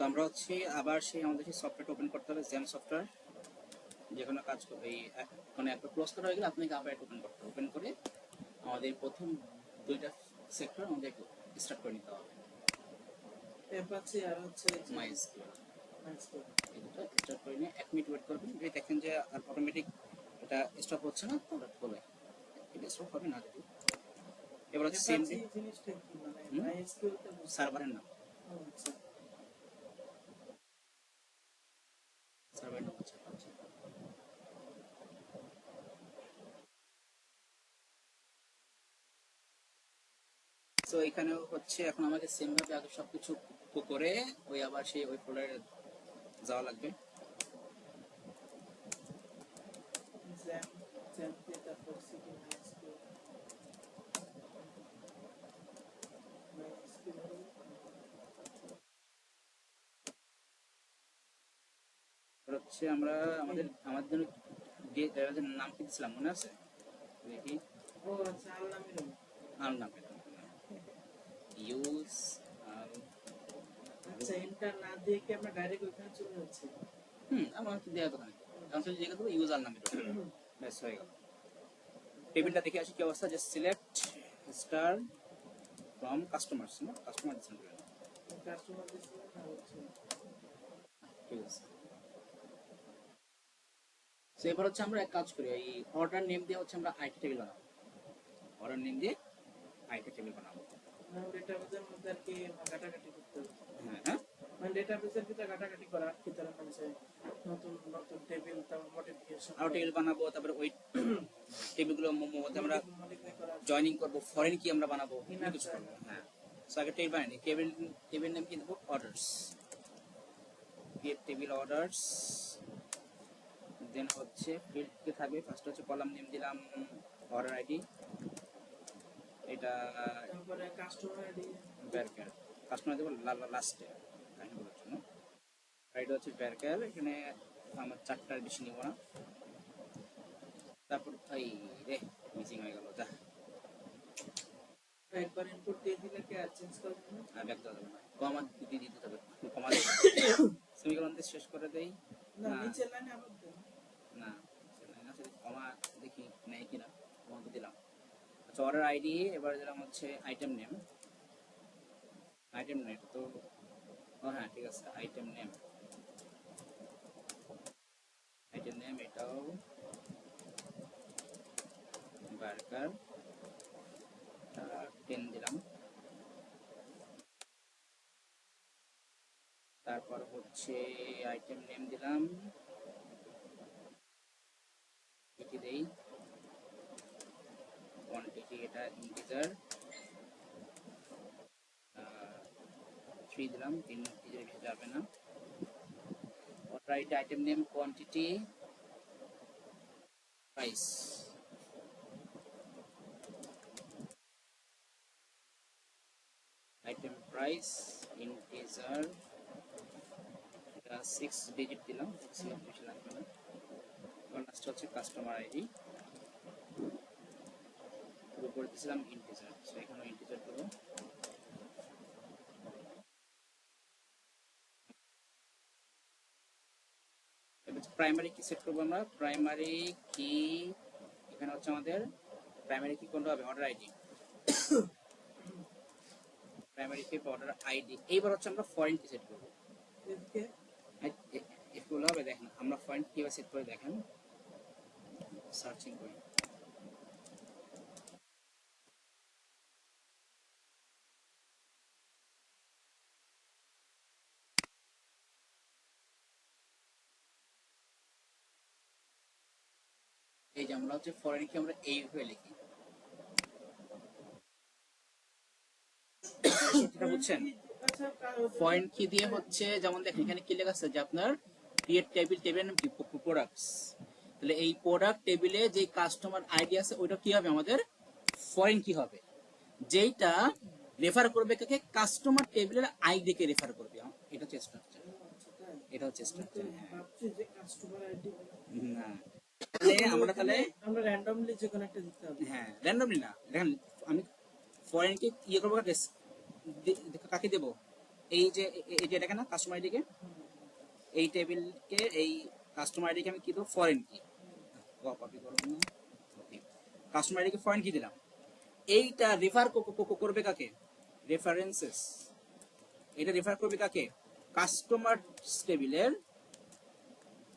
আমরা হচ্ছে আবার সেই আমাদের সেই সফটওয়্যারটা ওপেন করতে হবে, জেম সফটওয়্যার। যে কোনো কাজ করবে এই মানে একটা ক্লোজ করা হয়ে গেলে আপনাকে আবার এটা ওপেন করতে হবে। ওপেন করে আমাদের প্রথম দুইটা সেক্টর আমাদের স্টার্ট করে নিতে হবে। অ্যাপাচি আর হচ্ছে মাইস্কুল মাইস্কুল এই দুটো স্টার্ট করে নিয়ে 1 মিনিট ওয়েট করবেন। যদি দেখেন যে আর অটোমেটিক এটা স্টপ হচ্ছে না তো বলে এটা স্টপ হবে না। যদি এবার হচ্ছে সেম অ্যাপাচি জিনিসটা কি মানে মাইস্কুল টা সার্ভারের নাম, আচ্ছা সার্ভারের নাম হচ্ছে আচ্ছা। তো এখানে হচ্ছে এখন আমাকে সেম ভাবে আগে সবকিছু করে ওই আবার সেই ওই ফোল্ডারে যাওয়া লাগবে। জ্যাম জ্যাম দিয়ে তারপর সিটি মাইস্কুল হচ্ছে আমরা আমাদের জন্য নাম কি দিয়েছিলাম মনে আছে? দেখি। ও আচ্ছা আলনামিরুল আর নাম ইউজ আচ্ছা এন্টার না দিয়ে কি আমরা ডাইরেক্ট ওখানে চলে যাচ্ছি? আমার কি দেওয়া দোকানে এখন শুধু জিজ্ঞাসা করবো ইউজ আর নামে ব্যাস হয়ে গেল। টেবিলটা দেখে আসি কি অবস্থা। Just select star from customers, না কাস্টমার দিচ্ছেন কাস্টমার দিছিল না হচ্ছে ঠিক আছে। তো এবার হচ্ছে আমরা এক কাজ করি, এই অর্ডার নেম দিয়ে হচ্ছে আমরা আইটি টেবিল বানাবো। অর্ডার নেম দিয়ে আইটি টেবিল বানাবো। মানে ডেটাবেসের মধ্যে আর কি কাটাকাটি করতে হবে। হ্যাঁ মানে ডেটাবেসের ভিতরে কাটাকাটি করা ভিতরে মানে নতুন নতুন টেবিল তারপর মডিফিকেশন আরো টেবিল বানাবো। তারপরে ওই টেবিলগুলো মধ্যে আমরা জয়েনিং করব, ফরেন কি আমরা বানাবো, কিছু করবো। হ্যাঁ সো আগে টেবিল বানাই। টেবিল নেম কি দেবো? Orders. Create table orders. Then হচ্ছে ফিল্ড কে থাকবে ফার্স্ট হচ্ছে কলাম নেম দিলাম অর্ডার আইডি, এটা তারপরে কাস্টমার আইডি ব্যারকার, কাস্টমার দেবো লাস্টে কাহিনী বলার জন্য। এটা হচ্ছে ব্যারকার, এখানে আমার 4টার বেশি নিব না। তারপর এই রে মিসিং হয়ে গেল, যা একবার ইনপুট দিয়ে দিলে কি আর চেঞ্জ করবে না? ব্যাক দেওয়া যাবে না, কমা দিয়ে দিতে হবে। কমা সেমিকোলন দিয়ে শেষ করে দেই না নিচের লাইনে আবার দেন না, কমা দেখি নেই কিনা। কমা তো দিলাম। আচ্ছা অর্ডার আইডি এবার দিলাম হচ্ছে আইটেম নেম। আইটেম নেম তো হ্যাঁ ঠিক আছে, আইটেম নেম এটাও বার্গার 10 দিলাম। তারপর হচ্ছে আইটেম নেম দিলাম, এটি দেই কোয়ান্টিটি, এটা ইন্টিজার 3 দিলাম, 3 ইন্টিজার বেশি যাবে না। Right item name quantity price, item price integer, এটা 6 ডিজিট দিলাম, 6 বেশি লাগবে না। লাস্ট হচ্ছে কাস্টমার আইডি, উপরে দিয়েছিলাম ইন্টিজার, সো এখানে ইন্টিজার দেবো। প্রাইমারি কি সেট করবো আমরা? প্রাইমারি কি এখানে হচ্ছে আমাদের প্রাইমারি কি কোনটা হবে? অর্ডার আইডি, প্রাইমারি কি অর্ডার আইডি। এইবার হচ্ছে আমরা ফরেন কি সেট করবো, এগুলো হবে। দেখেন আমরা ফরেন কিভাবে সেট করে দেখেন, সার্চিং করি। এই যে আমরা হচ্ছে ফরেন কি আমরা এইভাবে লিখি, সেটা বুঝছেন? ফরেন কি দিয়ে হচ্ছে যেমন দেখেন এখানে কি লেখা আছে যে আপনার ক্রিয়েট টেবিল, টেবিলের নাম কি? প্রোডাক্টস। তাহলে এই প্রোডাক্ট টেবিলে যে কাস্টমার আইডি আছে ওইটা কি হবে? আমাদের ফরেন কি হবে, যেইটা রেফার করবে কাকে? কাস্টমার টেবিলের আইডি কে রেফার করবে। এটা হচ্ছে স্ট্রাকচার, এটা হচ্ছে স্ট্রাকচার। ভাবছি যে কাস্টমার আইডি না আমরা তাহলে আমরা র্যান্ডমলি যে কোনো একটা দিতে হবে। হ্যাঁ র্যান্ডমলি না, দেখেন আমি ফরেন কে ইয়ে করবো কাকে দেবো? এই যে এই যে দেখেন না কাস্টমার আইডিকে, এই টেবিলকে এই কাস্টমার আইডিকে আমি কি দেবো, ফরেন কি কপি করলাম না, কাস্টমার আইডিকে ফরেন কি দিলাম। এইটা রেফার করবে কাকে, রেফারেন্সেস, এটা রেফার করবে কাকে, কাস্টমার টেবিলের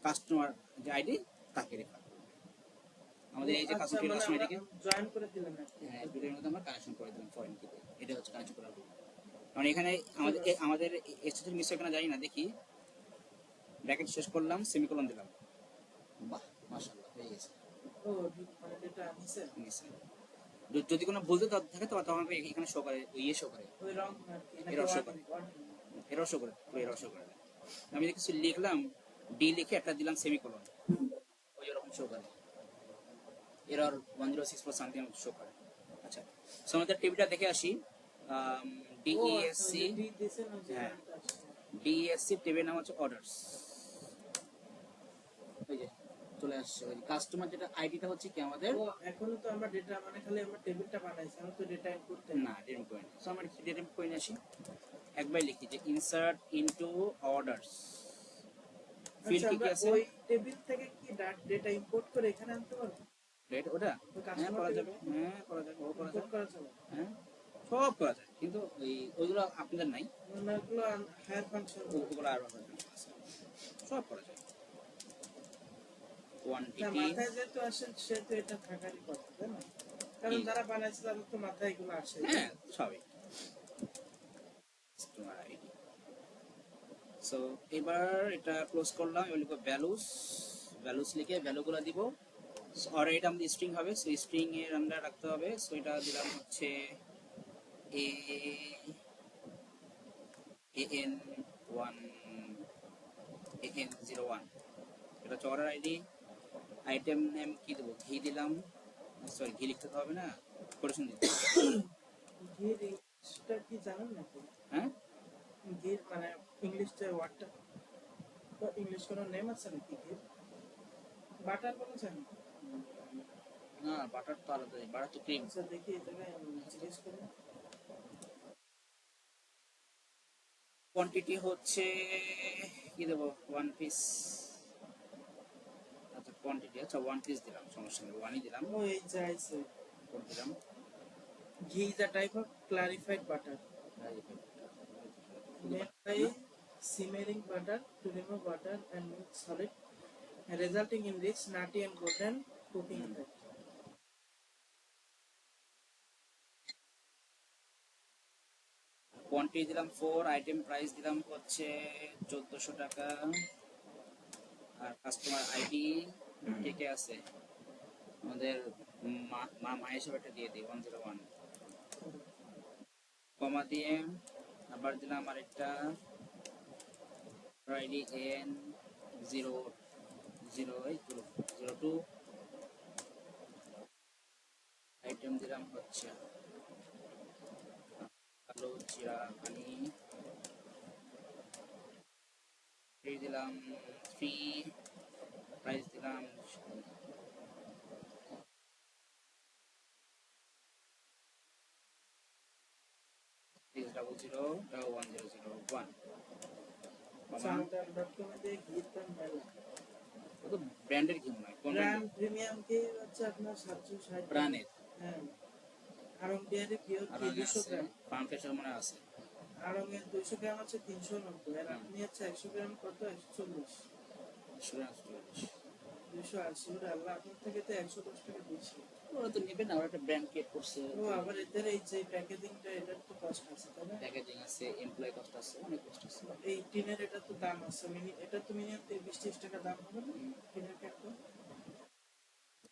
কাস্টমার যে আইডি তাকে রেফার করবে। আমাদের এই যে আচ্ছা, মানে কাস্টমার আইডিকে জয়েন করে দিলাম নাকি? হ্যাঁ দুটোর মধ্যে আমরা কানেকশন করে দিলাম ফরেন কি, এটা হচ্ছে কানেকশন করার রুল। কারণ এখানে আমাদের এসএসএল মিস হয় কিনা জানি না, দেখি ব্র্যাকেট শেষ করলাম, সেমিকোলন দিলাম, বাহ মাশাআল্লাহ হয়ে গেছে। ও মানে ডেটা নিছে নিচে যদি কোনো ভুল থাকে তো তখন এখানে শো করে, ইয়ে শো করে, ওই রং আর কি নাকি এরর শো করে, এরর শো করে, পুরো এরর শো করে দেয়। আমি কিছু লিখলাম, ডি লিখে একটা দিলাম সেমিকোলন, ওই রকম শো করে, এরর 106 সামথিং শো করে। আচ্ছা, সো আমাদের টেবিলটা দেখে আসি। ডিইএসসি, ডি দিছে না যে হ্যাঁ নামটা আসছে। ডিএসসি টেবিল নাম হচ্ছে অর্ডারস, এই যে চলে আসছে। ওই কাস্টমার যেটা আইডিটা হচ্ছে কি আমাদের, ও এখনো তো আমরা ডেটা মানে খালি আমরা টেবিলটা বানাইছি, আমরা তো ডেটা ইনপুট দেই না ডেটা পয়েন্ট, সো আমরা ডেটা পয়েন্ট আসি, একবার লিখি যে ইনসার্ট ইনটু অর্ডারস, ফিল্ড আচ্ছা, কি কি আমরা আছে, ওই টেবিল থেকে কি ডেটা ইম্পোর্ট করে এখানে আনতে পারবো? রেট ওটা, ওই হ্যাঁ কাস্টমার করা থেকে যাবে, হ্যাঁ করা যাবে, ও করা ইম্পোর্ট যাবে, করা যাবে? হ্যাঁ সব করা যায়, কিন্তু ওইগুলো আপনাদের নাই, মানে ওগুলো হায়ার ফাংশন ওগুলো আরো আছে, সব করা যায়। না, কোয়ান্টিটি মাথায় যেহেতু আসে সেহেতু এটা থাকারই কথা, তাই না? কারণ যারা বানাইছে তাদের তো মাথায় এগুলো আসে। হ্যাঁ সবই কাস্টমার আইডি। সো এবার এটা ক্লোজ করলাম, এবার লিখবো ভ্যালুস, ভ্যালুস লিখে ভ্যালুগুলো দিব। আর এটা আমাদের স্ট্রিং হবে, সো স্ট্রিং এর আমরা রাখতে হবে, সো এটা দিলাম হচ্ছে এ এন 1 এন 01, এটা হচ্ছে অর্ডার আইডি। আইটেম নেম কি দেবো, ঘি দিলাম, সরি ঘি লিখতে তো হবে না, কোটেশন দিতে হবে। ঘির ইংলিশটা কি জানেন নাকি? হ্যাঁ ঘির মানে ইংলিশটা ওয়ার্ডটা তো ইংলিশ কোনো নেম আছে নাকি ঘির? বাটার বলেছেন? না বাটার তো আলাদা, বাটার তো ক্রিম। আচ্ছা, দেখি এই জায়গায় জিজ্ঞেস করি। কোয়ান্টিটি হচ্ছে কি দেবো, 1 পিস, আচ্ছা কোয়ান্টিটি, আচ্ছা 1 পিস দিলাম, সমস্যা নেই, 1ই দিলাম, ও এই যাইছে। করে দিলাম। ঘি is a type of clarified butter made by simmering butter to remove water and milk solid, resulting in rich, nutty and golden cooking effect. Quantity দিলাম 4, আইটেম প্রাইস দিলাম হচ্ছে 1400 টাকা, আর কাস্টমার আইডি কে কে আছে আমাদের, মা হিসেবে একটা দিয়ে দিই 101, কমা দিয়ে আবার দিলাম আরেকটা আইডি এন 002, আইটেম দিলাম হচ্ছে কালো জিরা পানি, দিলাম 3, প্রাইস দিলাম 6000101, Chantal.com এ দিয়ে ঘির দাম মেলা। ও তো ব্র্যান্ডের ঘি মনে হয়, কোন ব্র্যান্ড প্রিমিয়াম ঘি হচ্ছে আপনার 760 ব্র্যান্ডের, হ্যাঁ। আড়ং ডেয়ারি পিওর আর ঘি আগে 200 আছে গ্রাম। ফার্ম ফ্রেশের মনে হয় আছে, আড়ং এর 200 গ্রাম আছে 390, আর আপনি হচ্ছে 100 গ্রাম কত 140, 280। ওরে আল্লাহ, আপনার থেকে তো 110 টাকা বেশি। ওরা তো নেবে না, ওরা একটা ব্র্যান্ড ক্রিয়েট করছে, ও আবার এদের এই যে প্যাকেজিংটা এটার তো কষ্ট আছে, তাই না? প্যাকেজিং আছে, এমপ্লয় কস্ট আছে, অনেক কস্ট আছে। এই টিনের এটা তো দাম আছে, এটা তো মিনিমাম 20-30 টাকা দাম হবে না টিনের একটা?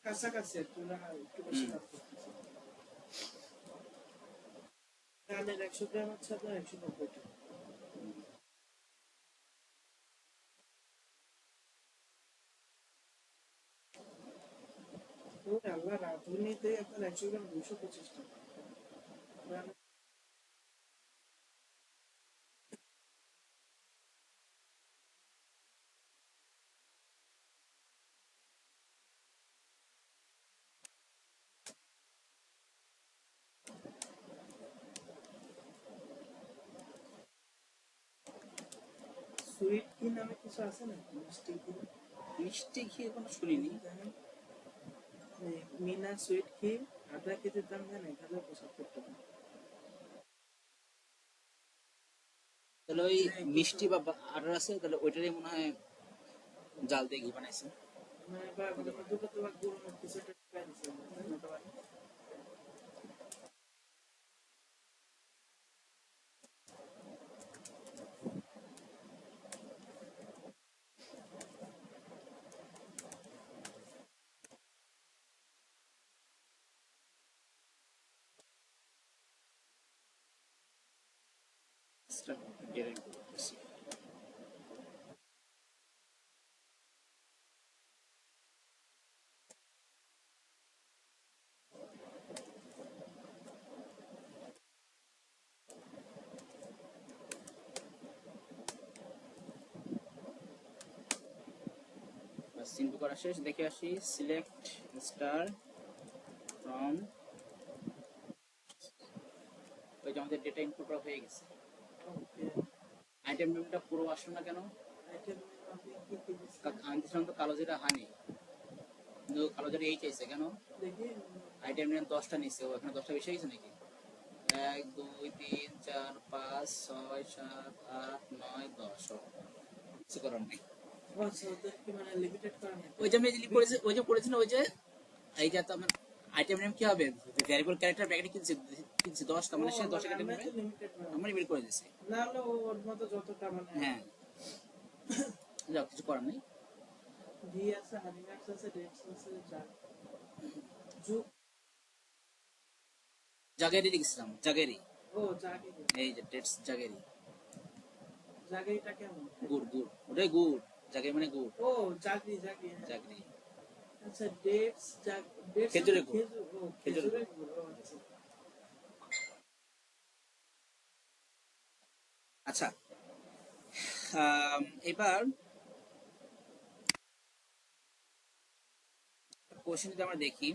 কাছাকাছি একটু না, একটু বেশি দাম করতেছে। ডালের 100 গ্রাম হচ্ছে আপনার 190 টাকা। ওরে আল্লাহ, রাঁধুনিতে আপনার 100 গ্রাম 225 টাকা। সুইট কি নামে কিছু আছে না, মিষ্টি কি? মিষ্টি ঘি কোনো শুনিনি। জানেন এই মিনা সুইট কি আধা কেজির দাম জানেন 1075 টাকা। তাহলে ওই মিষ্টি বা আটার আছে, তাহলে ওইটারই মনে হয় জাল দিয়ে ঘি বানাইছে। মানে বা দুটো তো গুড় কিছু একটা ট্রাই দিছে হতে পারে। সিম্পল করা শেষ, দেখে আসি। সিলেক্ট স্টার ফ্রম, ওই যে আমাদের ডেটা ইনপুট করা হয়ে গেছে। ওকে আইটেম নেমটা পুরো আসলো না কেন? আইটেম আপনি কি কি দিছেন আমি দিয়েছিলাম তো কালো জিরা হানি, কিন্তু কালো জিরা এই চাইছে কেন? দেখি। আইটেম নেম 10টা নিচ্ছে, ও এখানে 10টা বেশি গেছে নাকি? 1 2 3 4 5 6 7 8 9 10, কিছু করার নেই। আচ্ছা ওদের কি মানে লিমিটেড করা নেই? ওই যে আমি করেছি, ওই যে করেছি না, ওই যে এই যে তো আমার আইটেম নেম কি হবে, ভ্যারিয়েবল ক্যারেক্টার ব্র্যাকেটে কিনছি 10, তার মানে সে 10 আইটেম নেমে লিমিটেড না আমরা বের করে দিয়েছি। না হলে ওর মতো যতটা মানে হ্যাঁ, যাও, কিছু করার নেই। ঘি আছে, হানি নাটস আছে, ডেটস আছে, জু জাগেরি লিখছিলাম, জাগেরি। ও জাগেরি। এই যে ডেটস জাগেরি, জাগেরিটা কেমন? গুড় গুড়, ওটাই গুড়, জাগেরি মানে গুড়। ও জাগরি জাগরি হ্যাঁ। জাগেরি আচ্ছা ডেটস ডেটস খেজুরের গুড়। খেজুর, ও খেজুরের গুড়, ও আচ্ছা। আচ্ছা, এবার কোশ্চেন যদি আমরা দেখি,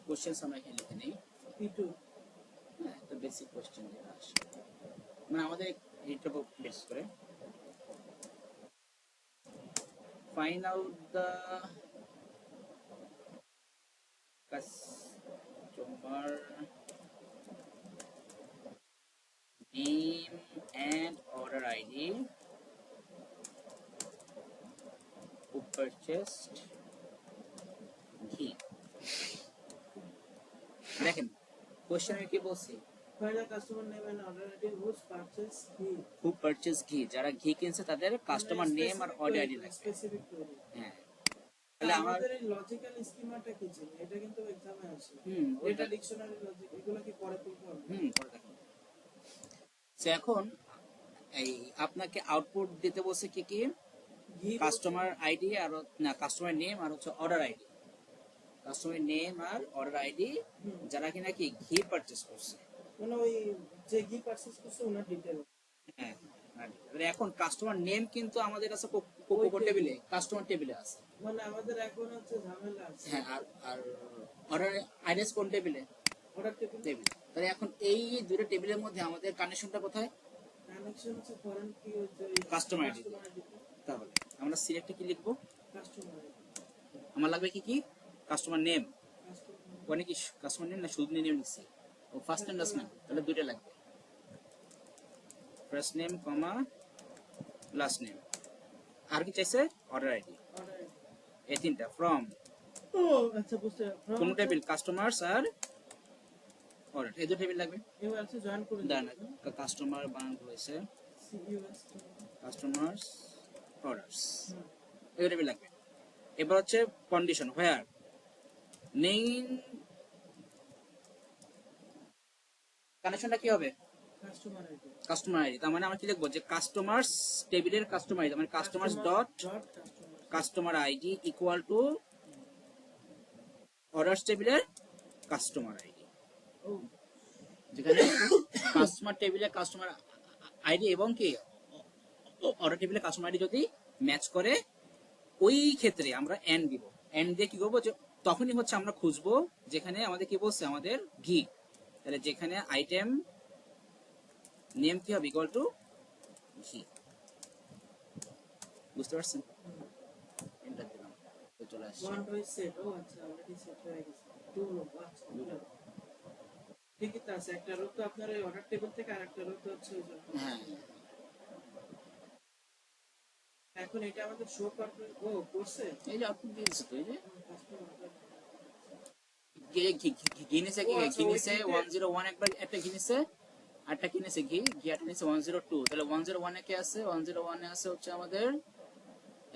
কোশ্চেন আমরা এখানে লিখে নিই। পিটু হ্যাঁ, একটা বেসিক কোশ্চেন যেটা আসে, মানে আমাদের এইটার উপর বেস করে find out the customer name and order ID who purchased ghee। দেখেন কোশ্চেন আমি কি বলছি, find the customer name and order ID whose purchase he who purchased ghee, যারা ঘি কিনছে তাদের কাস্টমার নেম আর অর্ডার আইডি লাগবে। Specific query. হ্যাঁ, তাহলে আমার আমাদের এই লজিক্যাল স্কিমাটা কি ছিল, এটা কিন্তু এক্সামে আসে। ওইটা এটা ডিকশনারি লজিক, এগুলো কি পরে তুলতে হবে? পরে দেখো। সো এখন এই আপনাকে আউটপুট দিতে বলছে কি কি, ঘি কাস্টমার আইডি আর না কাস্টমার নেম আর হচ্ছে অর্ডার আইডি। কাস্টমার নেম আর অর্ডার আইডি যারা কিনা কি ঘি পারচেজ করছে, মানে ওই যে ঘি পারচেজ করছে ওনার ডিটেইল। হ্যাঁ। আর এখন কাস্টমার নেম কিন্তু আমাদের কাছে কোকো টেবিলে, কাস্টমার টেবিলে আছে। মানে আমাদের এখন হচ্ছে ঝামেলা আছে। হ্যাঁ, আর অর্ডার আইডিস কোন টেবিলে? Order table. টেবিল। তাহলে এখন এই দুটো টেবিলের মধ্যে আমাদের কানেকশনটা কোথায়? কানেকশন হচ্ছে ফরেন কি হচ্ছে কাস্টমার আইডি। তাহলে আমরা সিলেক্টে কি লিখবো? Customer ID. আমার লাগবে কি কি? কাস্টমার নেম, কাস্টমার ওখানে কি কাস্টমার নেম না শুধু নেম লিখছি, ও ফার্স্ট এন্ড লাস্ট নেম, তাহলে দুইটা লাগবে, ফার্স্ট নেম কমা লাস্ট নেম। আর কি চাইছে? Order ID, order ID. এই তিনটা। ফ্রম ও আচ্ছা বুঝতে কোন টেবিল? কাস্টমার্স আর অর্ডার, এই দুটো টেবিল লাগবে। এবার আছে জয়েন করে দেন কাস্টমার বানান হয়েছে সিইউএস। কাস্টমার্স অর্ডারস, এই টেবিল লাগবে। এবার হচ্ছে কন্ডিশন, হোয়ার নেম কানেকশনটা কি হবে? Customer ID. কাস্টমার আইডি, তার মানে আমরা কি লিখবো যে কাস্টমার্স টেবিলের কাস্টমার আইডি, মানে customers dot customer ID equal to orders টেবিলের কাস্টমার আইডি, ও যেখানে কাস্টমার টেবিলের কাস্টমার আইডি এবং কি অর্ডার টেবিলের কাস্টমার আইডি যদি ম্যাচ করে, ওই ক্ষেত্রে আমরা এন্ড দিব। এন্ড দিয়ে কি করবো, যে তখনই হচ্ছে আমরা খুঁজবো যেখানে আমাদের কি বলছে, আমাদের ঘি। তাহলে যেখানে আইটেম নেম কি হবে ইকুয়াল টু ঘি। বুঝতে পারছেন? এন্টার দিলাম, তো চলে আসছে। ওয়ান টু সেট, ও আচ্ছা অলরেডি সেট হয়ে গেছে। টু লো, আচ্ছা ঠিকই তো আছে। একটা রো তো আপনার ওই অর্ডার টেবিল থেকে আরেকটা রো তো হচ্ছে ওই জন্য। হ্যাঁ, এখন এটা আমাদের শো করবে, ও করছে। এই যে আউটপুট দিয়েছে তো, এই যে কাস্টমার ঘি নিছে, ও আচ্ছা, ঘি ওই নিছে ঘিতে 101, একবার একটা ঘি নিছে, আরটা কি নিছে ঘি আরটা নিছে 102। তাহলে 101 এ কে আছে? 101 এ আছে হচ্ছে আমাদের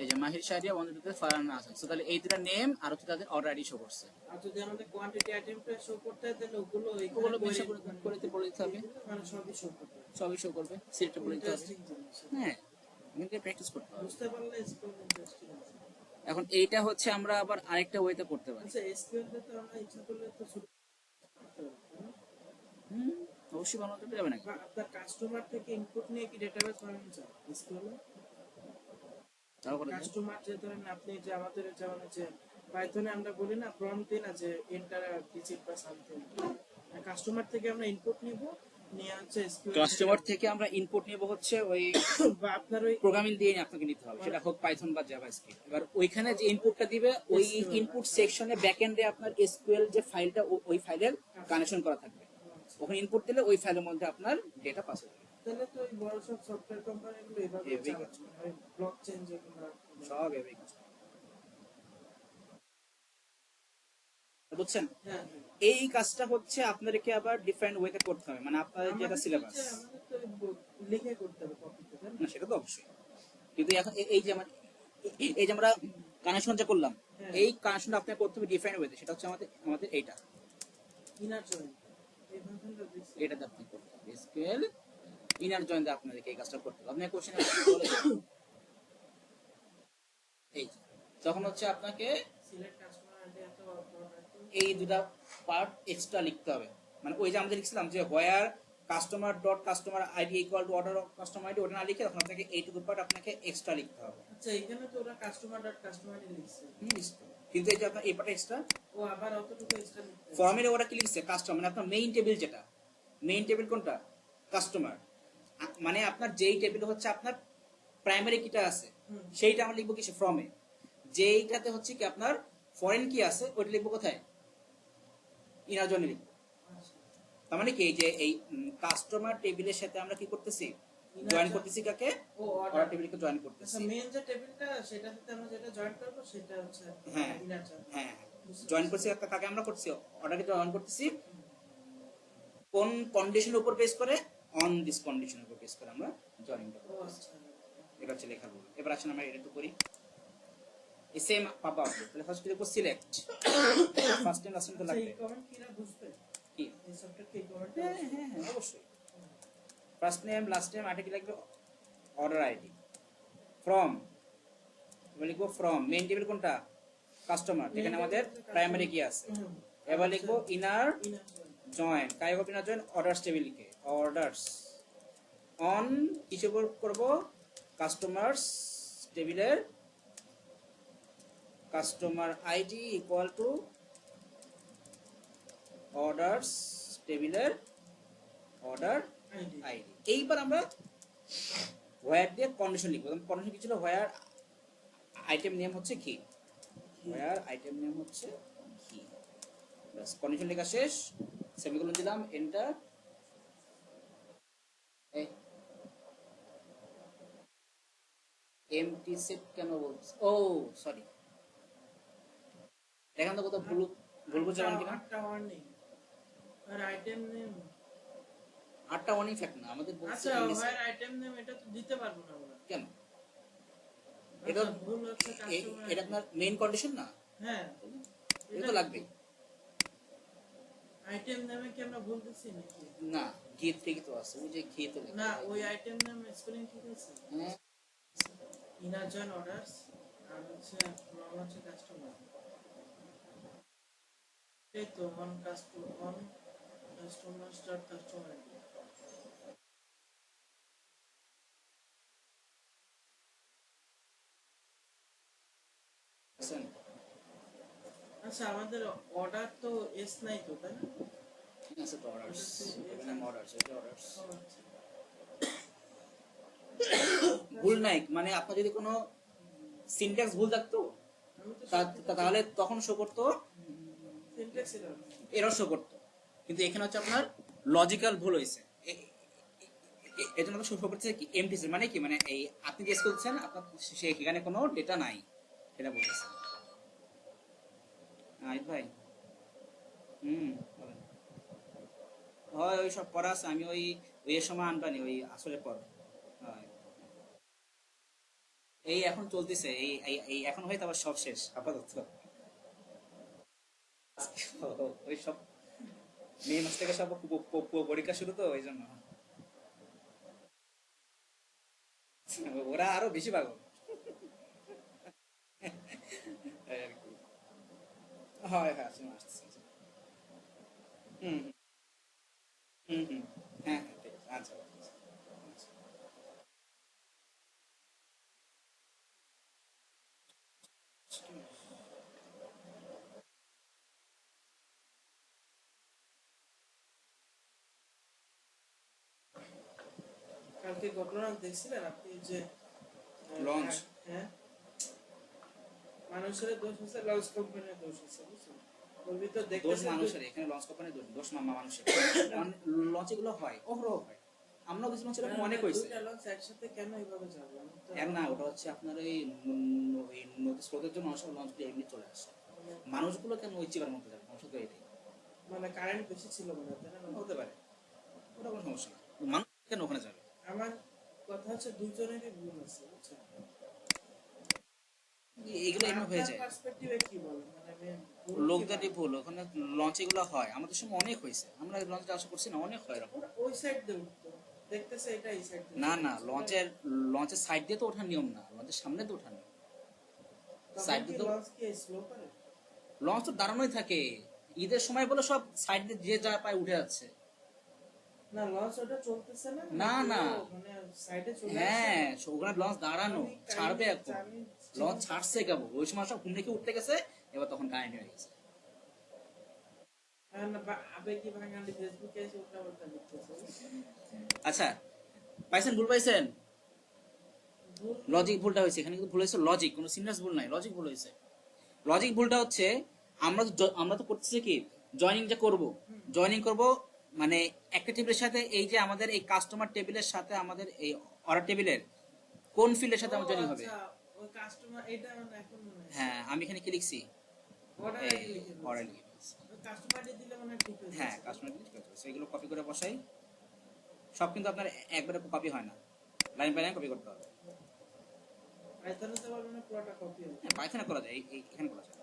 এই যে মাহির শাহরিয়া, 102 তে ফারহানা আছে। সো তাহলে এই দুটো নেম আর হচ্ছে তাদের অর্ডার আইডি শো করছে। আর যদি আমাদের কোয়ান্টিটি আইটেমটা শো করতে হয় তাহলে ওগুলো ওগুলো এখানে মেনশন করে দিতে বলে দিতে হবে, মানে সবই শো করতে হবে। সবই শো করবে, সিলেক্ট বলে দিতে হবে। ইন্টারেস্টিং জিনিস। হ্যাঁ, কিন্তু প্র্যাকটিস করতে হবে। বুঝতে পারলে এসকিউএল ইন্টারেস্টিং আছে। এখন এইটা হচ্ছে আমরা আবার আরেকটা ওয়েতে করতে পারি। আচ্ছা এসকিউএল তে তো আমরা ইচ্ছা করলে তো শুরু করতে পারি, তাই না? হুম, অবশ্যই বানাতে যাবে নাকি? বা আপনার কাস্টমার থেকে ইনপুট নিয়ে কি ডেটাবেস বানানো যায় এসকিউএল এ? তাও করে দেয়। কাস্টমার যে ধরেন আপনি যে আমাদের যেমন যে পাইথনে আমরা বলি না প্রম্পট দিই না যে এন্টার ডিজিট বা সামথিং, কাস্টমার থেকে আমরা ইনপুট নিব, নিয়ে হচ্ছে এসকিউএল কাস্টমার থেকে আমরা ইনপুট নিব হচ্ছে ওই বা আপনার ওই প্রোগ্রামিং দিয়ে আপনাকে নিতে হবে, সেটা হোক পাইথন বা জাভাস্ক্রিপ্ট। এবার ওইখানে যে ইনপুটটা দিবে ওই ইনপুট সেকশনে ব্যাকএন্ডে আপনার এসকিউএল যে ফাইলটা ওই ফাইলের কানেকশন করা থাকবে। ওখানে ইনপুট দিলে ওই ফাইলের মধ্যে আপনার ডেটা পাস হবে। তাহলে তো ওই বড় সব সফটওয়্যার কোম্পানিগুলো এভাবে এভাবেই কাজ চালায়, ব্লক চেইন যেগুলো। সব এভাবেই কাজ করে। বুঝছেন? হ্যাঁ এই কাজটা হচ্ছে আপনাদেরকে আবার ডিফারেন্ট ওয়েতে করতে হবে, মানে আপনাদের যেটা সিলেবাস। আমাদের তো লিখে করতে হবে কপিতে, তাই না? না, সেটা তো অবশ্যই, কিন্তু এখন এই যে এই যে আমরা কানেকশন যে করলাম, হ্যাঁ। এই কানেকশনটা আপনাকে করতে হবে ডিফারেন্ট ওয়েতে। সেটা হচ্ছে আমাদের এইটা, ইনার জয়েন এই ফাংশনটা দিচ্ছি। এটাতে আপনি করতে হবে এসকিউএল ইনার জয়েন দিয়ে আপনাদেরকে এই কাজটা করতে হবে। আপনার কোশ্চেন এই যে, তখন হচ্ছে আপনাকে সিলেক্ট কাস্টমার আইডি এত এই দুটা পার্ট এক্সট্রা লিখতে হবে। মানে ওই যে আমরা লিখছিলাম যে where customer dot customer ID equal to order of customer ID, ওটা না লিখে তখন আপনাকে এইটুকু পার্ট আপনাকে এক্সট্রা লিখতে হবে। আচ্ছা এখানে তো ওরা কাস্টমার ডট কাস্টমার আইডি লিখছে, কিন্তু এই যে আপনার এই পার্ট এক্সট্রা ও আবার অতটুকু এক্সট্রা লিখতে হবে। ফর্মের ওরা কি লিখছে? কাস্টমার, মানে আপনার মেইন টেবিল যেটা, মেইন টেবিল কোনটা? কাস্টমার। মানে আপনার যেই টেবিল হচ্ছে আপনার প্রাইমারি কিটা আছে সেইটা আমরা লিখবো কিসে? ফর্মে। যেইটাতে হচ্ছে কি আপনার ফরেন কি আছে ওইটা লিখবো কোথায়? ইনার জন্য লিখবো। আচ্ছা তার মানে কি এই যে এই কাস্টমার টেবিলের সাথে আমরা কি করতেছি? জয়েন করতেছি কাকে? ও অর্ডার টেবিলকে জয়েন করতেছি। আচ্ছা মেইন যে টেবিলটা সেটার সাথে আমরা যেটা জয়েন করব সেটা হচ্ছে হ্যাঁ ইনার জয়েন। হ্যাঁ, জয়েন করছি কাকে? আমরা করছি অর্ডারকে জয়েন করতেছি কোন কন্ডিশনের উপর বেস করে? অন দিস কন্ডিশনের উপর বেস করে আমরা জয়েনটা ও করতেছি। আচ্ছা এটা হচ্ছে লেখার রুল। এবার আসেন আমরা এটা একটু করি। এই সেম পাবা আপনি তাহলে ফার্স্ট ক্লিক করব select, first time last time তো আচ্ছা লাগবে এই কমেন্ট কিরা বুঝবে কি? এই সফটওয়্যার কি কমেন্ট? হ্যাঁ হ্যাঁ হ্যাঁ, অবশ্যই। First name last name ID কি লাগবে? Order ID. ফ্রম এবার লিখবো ফ্রম। মেইন টেবিল কোনটা? কাস্টমার, যেখানে আমাদের প্রাইমারি কি আছে। এবার লিখবো ইনার ইনার জয়েন জয়েন, কাই হবে ইনার জয়েন? অর্ডারস টেবিলকে, অর্ডারস অন কিসের উপর করব? কাস্টমার্স টেবিলের customer ID equal to orders টেবিলের অর্ডার আইডি। আইডি। এইবার আমরা হোয়ার দিয়ে কন্ডিশন লিখবো। কন্ডিশন কি ছিল? হোয়ার আইটেম নেম হচ্ছে ঘি, হোয়ার আইটেম নেম হচ্ছে ঘি। ব্যাস, কন্ডিশন লেখা শেষ, সেমিকোলন দিলাম, এন্টার। এই এমটি সেট কেন বলছ? ও সরি, দেখেন তো কোথাও ভুল বুঝাবেন কিনা। একটা ওয়ার্নিং আর আইটেম নেম। 8টা ওয়ার্নিং ফ্যাক্ট না, আমাদের বলছে আচ্ছা ইংলিশে। হোয়ার আইটেম নেম এটা তো দিতে পারবো না আমরা। কেন? এটা এটা ভুল হচ্ছে কাস্টমার। এটা আপনার মেইন কন্ডিশন না, হ্যাঁ এটা তো লাগবেই। আইটেম নেমে কি আমরা ভুল দিছি নাকি? না, ঘি থেকে তো আছে, ওই যে ঘি তো লেখা। না ওই আইটেম নেম স্পেলিং ঠিক আছে। হ্যাঁ, ইনার জয়েন অর্ডারস আর হচ্ছে ফ্রম হচ্ছে কাস্টমার। এই তো অন কাস্টমার স্টার্ট কাস্টমার। বুঝছেন? আচ্ছা আমাদের অর্ডার তো এস নাই তো, তাই না? ঠিক আছে, তো অর্ডারস, এখানে অর্ডারস, এটা অর্ডারস। ও আচ্ছা। ভুল নাই, মানে আপনার যদি কোনো সিনট্যাক্স ভুল থাকতো আমি তো তাহলে তখন শো করতো সিনট্যাক্স এরর। এরর শো করতো, কিন্তু এখানে হচ্ছে আপনার লজিক্যাল ভুল হয়েছে। এই জন্য শো করছে কি এমটি, মানে কি, মানে এই আপনি গেস করছেন আপনার সেখানে কোনো ডেটা নাই, সেটা বলতেছে। আরিফ ভাই, বলেন। হয় ওই সব পড়া আছে, আমি ওই ওই এর সময় আনবানি, ওই আসলে পর হয়। এই এখন চলতেছে, এই এই এই এখন হয়তো আবার সব শেষ আপাতত। ওই সব মে মাস থেকে সব পরীক্ষা শুরু, তো ওই জন্য ওরা আরো বেশি পাগল। এই আর কি। হয় হ্যাঁ, আসতেছে। হুম হুম হুম, হ্যাঁ হ্যাঁ, ঠিক আছে, আচ্ছা আচ্ছা। কালকে ঘটনা দেখছিলেন আপনি যে লঞ্চ। হ্যাঁ, মানুষের দোষ আছে, লঞ্চ কোম্পানির দোষ আছে, বুঝছেন? ওর ভিতর দোষ দেখতেছেন মানুষের, এখানে লঞ্চ কোম্পানির দোষ, দোষ মানুষের। কারণ লঞ্চ এগুলো হয়, অহরহ হয়, আমরাও কিছু লঞ্চ এরকম অনেক হয়েছে। দুইটা লঞ্চ একসাথে কেন এইভাবে যাবে? আমি তো এক না, ওটা হচ্ছে আপনার ওই ওই নদী স্রোতের জন্য মানুষের লঞ্চগুলো এমনি চলে আসে। মানুষগুলো কেন ওই চিপার মধ্যে যাবে, সমস্যা তো এটাই। মানে কারেন্ট বেশি ছিল মনে হয়, তাই না? হতে পারে, ওটা কোনো সমস্যা না, মানুষ কেন ওখানে যাবে। আমার কথা হচ্ছে দুইজনেরই ভুল আছে, বুঝছেন? এগুলো এমনি হয়ে যায়, পার্সপেক্টিভে কি বলেন, মানে আমি লোকদেরই ভুল। ওখানে লঞ্চ এগুলো হয়, আমাদের সময় অনেক হয়েছে, আমরা লঞ্চে আশা করছি না, অনেক হয় এরকম। ওই সাইড দিয়ে উঠতো, দেখতেছে এটা এই সাইড দিয়ে না না, লঞ্চের সাইড দিয়ে তো ওঠার নিয়ম না, লঞ্চের সামনে তো ওঠার নিয়ম। সাইড দিয়ে তো লঞ্চ কি স্লো করে? লঞ্চ তো দাঁড়ানোই থাকে, ঈদের সময় বলে সব সাইড দিয়ে যে যা পায় উঠে যাচ্ছে। না, লঞ্চ ওটা চলতেছে না, না না, মানে সাইডে চলে হ্যাঁ, আসছে। ওখানে লঞ্চ দাঁড়ানো, ছাড়বে এখন, লঞ্চ ছাড়ছে কেবল, ওই সময় সব ঘুম থেকে উঠতে গেছে, এবার তখন কারেন্ট হয়ে গেছে। আবেগী ভাঙালি ফেসবুকে এসে উল্টা পাল্টা লিখতেছে। আচ্ছা, পাইছেন, ভুল পাইছেন, ভুল লজিক ভুলটা হয়েছে এখানে, কিন্তু ভুল হয়েছে লজিক, কোনো সিনট্যাক্স ভুল নাই, লজিক ভুল হয়েছে। লজিক ভুলটা হচ্ছে আমরা তো করতেছি কি, জয়েনিং যে করব, জয়েনিং করব, মানে একটা টেবিলের সাথে এই যে আমাদের এই কাস্টমার টেবিলের সাথে আমাদের এই অর্ডার টেবিলের কোন ফিল্ডের সাথে আমার জয়েনিং হবে। আচ্ছা, ওই কাস্টমার এটা মানে এখন মনে হয় হ্যাঁ, আমি এখানে কি লিখছি, অর্ডার এই আইডি লিখে দিয়েছে। অর্ডার লিখে ফেলছি। ওই কাস্টমার আইডি দিলে মানে ঠিক হয়ে হ্যাঁ, যাচ্ছে। কাস্টমার ঠিক আছে, সেগুলো কপি করে বসাই। সব কিন্তু আপনার একবারে কপি হয় না, লাইন বাই লাইন কপি করতে হবে। পাইথনে তো মানে পুরোটা কপি হবে। হ্যাঁ, পাইথনে করা যায়, এখানে করা যায়।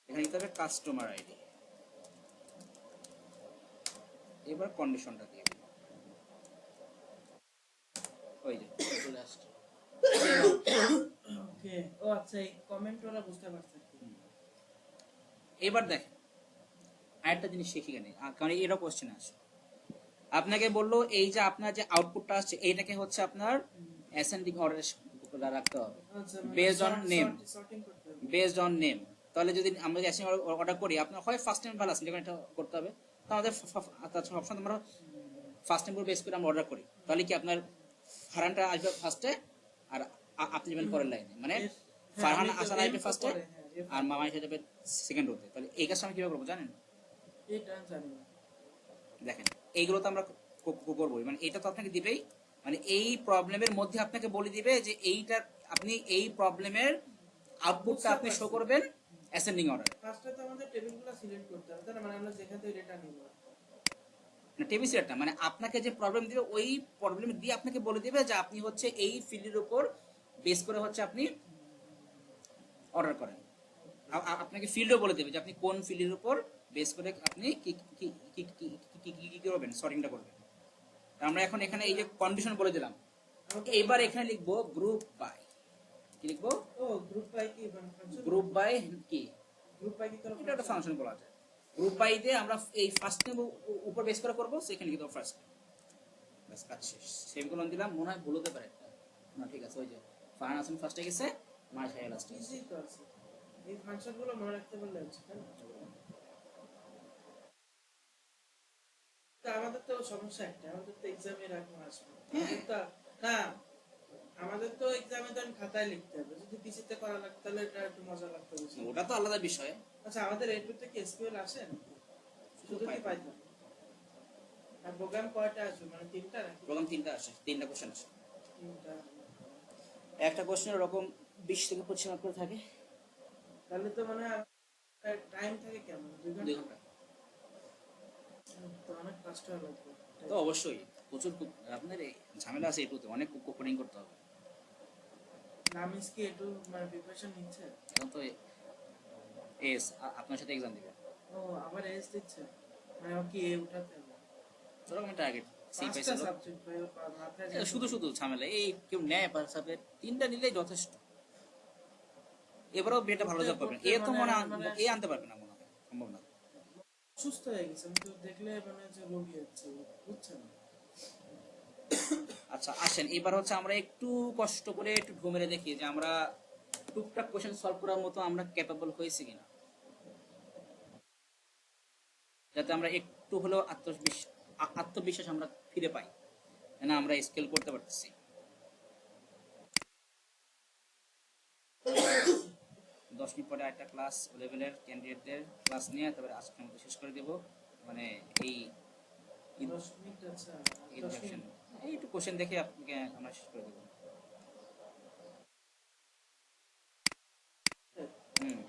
এখানে লিখতে হবে কাস্টমার আইডি, এবার কন্ডিশনটা দিয়ে দিই। ওই যে চলে আসছে। ওকে, ও আচ্ছা, এই কমেন্ট ওরা বুঝতে পারছে আর কি। এবার দেখেন, আরেকটা জিনিস শিখি গেলে, কারণ এরও কোশ্চেন আসে, আপনাকে বললো এই যে আপনার যে আউটপুটটা আসছে এইটাকে হচ্ছে আপনার অ্যাসেন্ডিং অর্ডারে রাখতে হবে, আচ্ছা, মানে বেসড অন নেম, সর্টিং করতে হবে। Based on name. তাহলে যদি আমরা অ্যাসেন্ডিং অর্ডার করি, আপনার হয় ফার্স্ট নেম বা লাস্ট নেম, এটা করতে হবে। তো আমাদের সবসময় আমরা ফার্স্ট নেম বেস করে আমরা অর্ডার করি, তাহলে কি আপনার ফারহানটা আসবে ফার্স্টে, আর আপনি যাবেন পরের লাইনে, মানে ফারহান আসার আসবে ফার্স্টে, আর মামা এসে যাবে সেকেন্ড রোতে। তাহলে এই কাজটা আমি কিভাবে করবো জানেন? এটা জানি না। দেখেন, এইগুলো তো আমরা করবোই, মানে এটা তো আপনাকে দিবেই, মানে এই প্রবলেমের মধ্যে আপনাকে বলে দিবে যে এইটা আপনি এই প্রবলেমের আউটপুটটা আপনি শো করবেন অ্যাসেন্ডিং অর্ডার। ফার্স্টে তো আমাদের টেবিলগুলো সিলেক্ট করতে হবে, তার মানে আমরা যেখান থেকে ডেটা নিব। না, টেবিল সিলেক্টটা মানে আপনাকে যে প্রবলেম দিবে ওই প্রবলেম দিয়ে আপনাকে বলে দিবে যে আপনি হচ্ছে এই ফিল্ডের উপর বেস করে হচ্ছে আপনি অর্ডার করেন। আপনাকে ফিল্ডও বলে দেবে যে আপনি কোন ফিল্ডের উপর বেস করে আপনি কি কি কি কি কি কি করবেন, সর্টিংটা করবেন। আমরা এখন এখানে এই যে কন্ডিশন বলে দিলাম, এবার এখানে লিখবো গ্রুপ বাই, কি লিখবো? ও গ্রুপ বাই কি ফাংশন? গ্রুপ বাই কি, গ্রুপ বাই কি তোর এটা একটা ফাংশন বলা যায়। গ্রুপ বাই দিয়ে আমরা এই ফার্স্ট নেম উপর বেস করে করবো, সেখানে লিখে দেবো ফার্স্ট নেম, ব্যাস কাজ শেষ। সেমিকোলন দিলাম, মনে হয় ভুল হতে পারে একটা, না ঠিক আছে, ওই যে ফারহান হাসান ফার্স্টে গেছে, মার সাহেব লাস্টে গেছে। ইজি তো আছে, এই ফাংশনগুলো মনে রাখতে পারলে হচ্ছে, তাই না? আমাদের তো সমস্যা একটা, আমাদের তো এক্সামের আগে আসবে আমাদের তো না, আমাদের তো এক্সামে তো খাতায় লিখতে হবে, যদি পিসিতে করা লাগতো তাহলে এটা একটু মজা লাগতো বেশি। ওটা তো আলাদা বিষয়। আচ্ছা আমাদের এটুতে কি এসকিউএল আসে নাকি? শুধু কি পাইথন? আর প্রোগ্রাম কয়টা আসবে, মানে তিনটা নাকি? প্রোগ্রাম 3টা আসে, 3টা কোশ্চেন আসে। তিনটা। একটা কোশ্চেনের রকম 20 থেকে 25 মার্ক করে থাকে। তাহলে তো মানে টাইম থাকে কেমন, 2 2 ঘন্টা? ঘন্টা। তো অনেক কষ্ট হবে তো অবশ্যই প্রচুর আপনার এই ঝামেলা আছে, এটুতে অনেক কোডিং করতে হবে। নামিস কি একটু মানে প্রিপারেশন নিচ্ছে? এখন তো আপনার সাথে এক্সাম দিবে, ও আবার এস দিচ্ছে, মানে ও কি এ উঠাতে হবে? ওরকম টার্গেট। সি পাঁচটা পাইছিল সাবজেক্ট ভাই মাথায় যায় না। শুধু শুধু ঝামেলা, এই কেউ নেয় পার সাবজেক্ট 3টা নিলেই যথেষ্ট। এবারেও বিয়েটা ভালো জব পাবেন, এ তো এ আনতে পারবে না, মনে হয় সম্ভব না। সুস্থ হয়ে গেছে, আমি তো দেখলে মানে যে রোগী হচ্ছে, বুঝছেন? আচ্ছা আসেন, এবার হচ্ছে আমরা একটু কষ্ট করে একটু ঢু মেরে দেখি যে আমরা টুকটাক কোশ্চেন সলভ করার মতো আমরা ক্যাপাবল হয়েছি কিনা, যাতে আমরা একটু হলেও আত্মবিশ্বাস আমরা ফিরে পাই, না আমরা স্কেল করতে পারতেছি। 10 মিনিট পরে একটা ক্লাস লেভেলের ক্যান্ডিডেটদের ক্লাস নিয়ে তারপরে আজকের মতো শেষ করে দেব। মানে এই 10 মিনিট, আচ্ছা 10 ইন্ট্রোডাকশন, মিনিট। এই একটু কোশ্চেন দেখে আপনাকে আমরা শেষ করে দেব। হুম,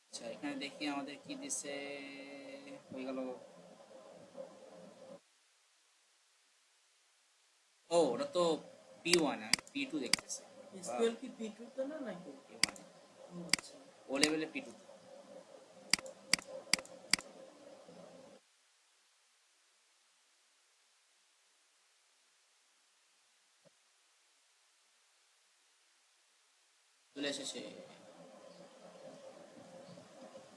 আচ্ছা এখানে দেখি আমাদের কি দিছে, হয়ে গেল। ও ওটা তো P1, আমি P2 দেখতেছি। এসকিউএল কি P2 তে না নাকি? P1 ও আচ্ছা। ও লেভেলে P2 চলে এসেছে।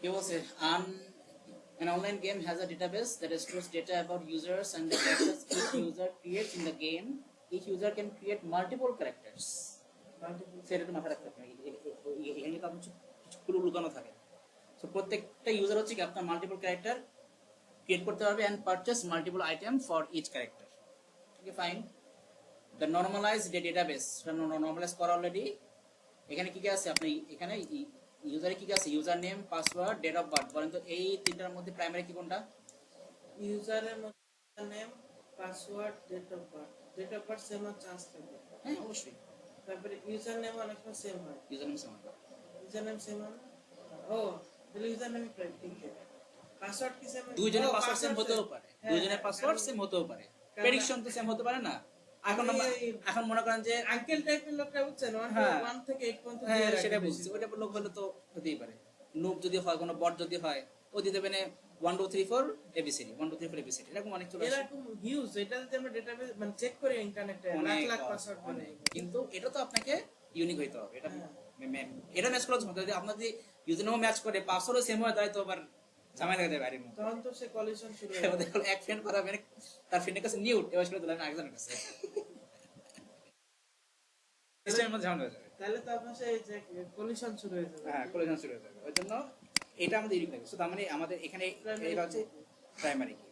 কি বলছে? An online game has a database that stores data about users and the characters each user creates in the game. Each user can create multiple characters. সেটা একটু মাথায় রাখতে হবে, এখানে তো আপনার কিছু ক্লু লুকানো থাকে। সো প্রত্যেকটা ইউজার হচ্ছে কি আপনার মাল্টিপল ক্যারেক্টার ক্রিয়েট করতে পারবে and purchase multiple item for each character. Okay, fine. The normalized database, normalize করা অলরেডি। এখানে কি কি আছে, আপনি এখানে ইউজারে কি কি আছে, user name, password, date of birth. বলেন তো এই তিনটার মধ্যে প্রাইমারি কি কোনটা? ইউজারের মধ্যে name, password, date of birth. Date of birth same chance থাকে। হ্যাঁ অবশ্যই। তারপরে ইউজার নেম অনেক সময় সেম হয়। ইউজার নেম সেম হবে। ইউজার নেম সেম হয় না? ও তাহলে ইউজার নেম ঠিক আছে। পাসওয়ার্ড কি সেম? দুইজনের পাসওয়ার্ড সেম হতেও পারে, দুইজনের পাসওয়ার্ড সেম হতেও পারে, প্রেডিকশন তো সেম হতে পারে না। এখন মনে করেন যে আঙ্কেল টাইপের লোকটা বুঝছেন, 1 থেকে 8 পর্যন্ত হ্যাঁ দিয়ে সেটা রাখে বুঝছি, বেশি। ওটা লোক হলে তো হতেই পারে। নুব যদি হয়, কোনো বট যদি হয়, ও দিতে পারে 1 2 3 4 এবিসিডি, 1 2 3 4 এবিসিডি, এরকম অনেক চলে আসে। এরকম হিউজ, এটা যদি আমরা ডেটাবেস মানে চেক করি ইন্টারনেটে লাখ লাখ পাসওয়ার্ড অনেক, কিন্তু এটা তো আপনাকে ইউনিক হইতে হবে। এটা এটা ম্যাচ করা হতে, যদি আপনার যদি ইউজার নেম ম্যাচ করে পাসওয়ার্ডও সেম হয়, তাহলে তো আবার ঝামেলা হয়ে যাবে বাইরের মধ্যে। তখন তো সে কলিশন শুরু হয়ে এবার দেখুন এক ফ্রেন্ড পাঠাবেন, তার ফ্রেন্ডের কাছে নিউট, এবার সেটা দিলেন আরেকজনের কাছে, সিস্টেমের মধ্যে ঝামেলা হয়ে যাবে। তাহলে তো আপনার সেই যে কলিশন শুরু হয়ে যাবে। হ্যাঁ কলিশন শুরু হয়ে যাবে। ওই জন্য এটা আমাদের ইউনিক লাগে। তার মানে আমাদের এখানে এটা হচ্ছে প্রাইমারি কি,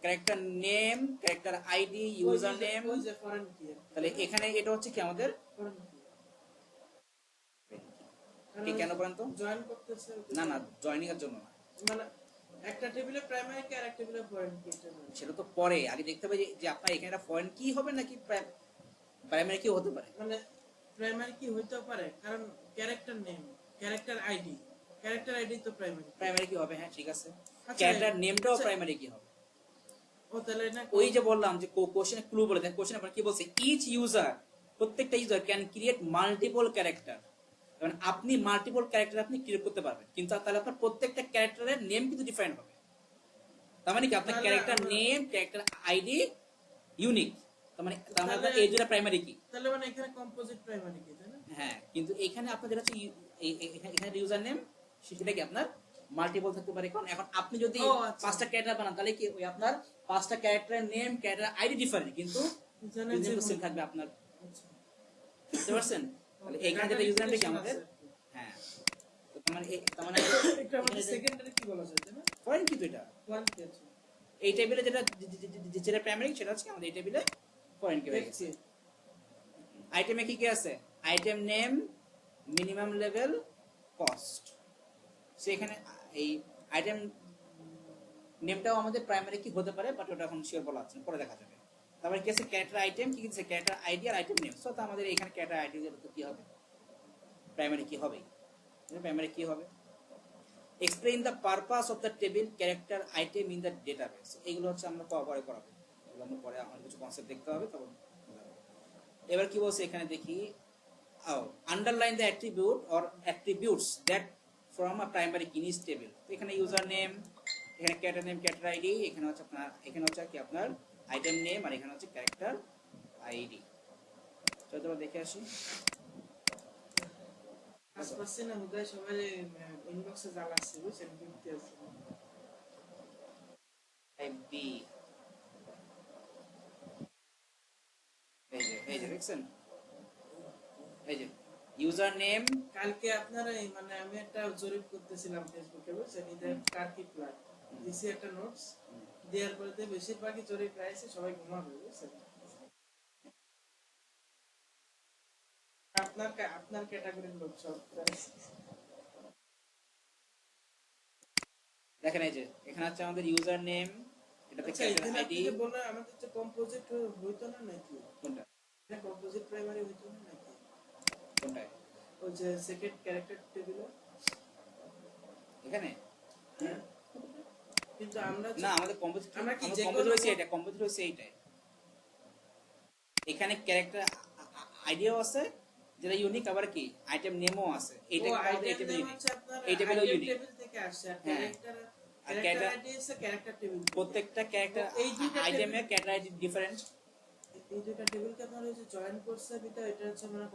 character name, character ID, user name. ওই যে ফরেন কি, তাহলে এখানে এটা হচ্ছে কি আমাদের ফরেন কি কি, কেন বলেন তো? জয়েন করতেছে না না, জয়েনিং এর জন্য না, মানে একটা টেবিলে প্রাইমারি কি আর একটা টেবিলে ফরেন কি, সেটা তো পরে আগে দেখতে হবে যে আপনার এখানে ফরেন কি হবে নাকি প্রাইমারি কি হতে পারে। মানে প্রাইমারি কি হইতে পারে, কারণ ক্যারেক্টার নেম, ক্যারেক্টার আইডি তো প্রাইমারি কি হবে, হ্যাঁ ঠিক আছে। আচ্ছা, ক্যারেক্টার নেমটাও আচ্ছা। প্রাইমারি কি হবে। ও তাহলে না ওই যে বললাম যে কোশ্চেনে ক্লু বলে দেন, কোশ্চেনে কি বলছে, ইচ ইউজার, প্রত্যেকটা user can create multiple character. মানে আপনি মাল্টিপল ক্যারেক্টার আপনি ক্রিয়েট করতে পারবেন, কিন্তু তাহলে আপনার প্রত্যেকটা ক্যারেক্টারের নেম কিন্তু ডিফারেন্ট হবে। তার মানে কি আপনার character name, character ID unique, তার মানে আপনার এই দুটো প্রাইমারি কি। তাহলে মানে এখানে কম্পোজিট প্রাইমারি কি, তাই না? হ্যাঁ, কিন্তু এখানে আপনার যেটা হচ্ছে এখানে ইউজার নেম, সেটা কি আপনার মাল্টিপল থাকতে পারে। এখন আপনি যদি ও, আচ্ছা। 5টা ক্যারেক্টার বানান, তাহলে কি ওই আপনার 5টা ক্যারেক্টারের নেম, ক্যারেক্টার আইডি ডিফারেন্ট, কিন্তু ইউজার সেম থাকবে আপনার। আচ্ছা। বুঝতে পারছেন? তাহলে এখানে যেটা ইউজার নেম কি আমাদের, হ্যাঁ তার মানে এটা আমাদের সেকেন্ডারি কি বলা যায় না ফরেন কি তো এটা ওয়ান কি আছে এই টেবিলে যেটা প্রাইমারি সেটা হচ্ছে আমাদের এই টেবিলে ফরেন কি হয়ে গেছে আইটেমে কি কি আছে item name minimum level cost সেখানে এই আইটেম নেমটাও আমাদের প্রাইমারি কি হতে পারে বাট ওটা এখন শিওর বলা আছে পরে দেখা যাবে তারপরে কি আছে ক্যারেক্টার আইটেম কি আছে ক্যারেক্টার আইডি আর আইটেম নেম সো তো আমাদের এখানে ক্যারেক্টার আইডি তো কি হবে প্রাইমারি কি হবে প্রাইমারি কি হবে explain the purpose of the table character item in the database এগুলো হচ্ছে আমরা পরে করাবো এগুলো আমরা পরে আমাদের কিছু কনসেপ্ট দেখতে হবে তখন এবার কি বলছে এখানে দেখি underline the attribute or attributes that from a primary কিনিস টেবিল এখানে ইউজার নেম এখানে ক্যারেক্টার নেম ক্যারেক্টার আইডি এখানে হচ্ছে আপনার এখানে হচ্ছে কি আপনার আইটেম নেম আর এখানে হচ্ছে ক্যারেক্টার আইডি চলো আমরা দেখে আসি আশপাশে না হুদায় সবাই ইনবক্সে জ্বালাচ্ছে বুঝছেন বিরক্তি আছে বি এই যে দেখছেন এই যে ইউজার নেম কালকে আপনারা মানে আমি একটা জরিপ করতেছিলাম ফেসবুকে বুঝছেন ঈদের কার্কি প্ল্যান দিছি একটা নোটস দেওয়ার পরে বেশিরভাগই জরিপ রাইছে সবাই ঘুমাবে বুঝছেন আপনার ক্যাটাগরির লোক সব দেখেন এই যে এখানে আছে আমাদের ইউজার নেম এটাতে ক্যারেক্টার আইডি বললেন আমাদের যে কম্পোজিট হইতো না নাকি কোনটা এটা কম্পোজিট প্রাইমারি হইতো না নাকি কোনটা ওই যে সেকেন্ড ক্যারেক্টার টেবিলে এখানে কিন্তু আমরা না আমাদের কম্পোজিট আমরা কি কম্পোজিট হইছে এটা কম্পোজিট হইছে এইটাই এখানে ক্যারেক্টার আইডিও আছে যেটা ইউনিক আবার কি আইটেম নেমও আছে এইটা আমাদের এই টেবিলে ইউনিক এই টেবিলে ইউনিক টেবিল থেকে আসছে আর ক্যারেক্টার আইডি হচ্ছে ক্যারেক্টার টেবিল প্রত্যেকটা ক্যারেক্টার আইটেমের ক্যারেক্টার আইডি ডিফারেন্ট এই দুটো টেবিলকে আপনারা হচ্ছে জয়েন করছে বিটা এটা হচ্ছে মানে